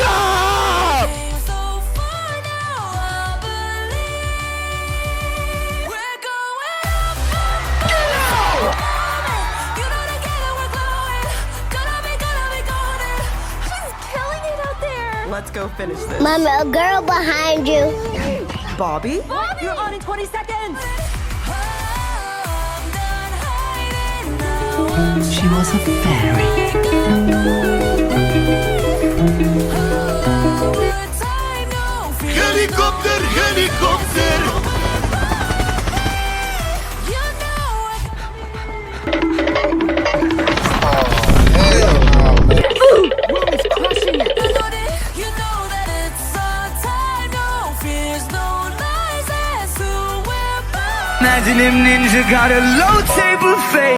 up! Let's go finish this. Mommy, a girl behind you. Bobby? You're on in 20 seconds. She was a fairy. Helikopter, helikopter! Imagine him ninja got a low table face.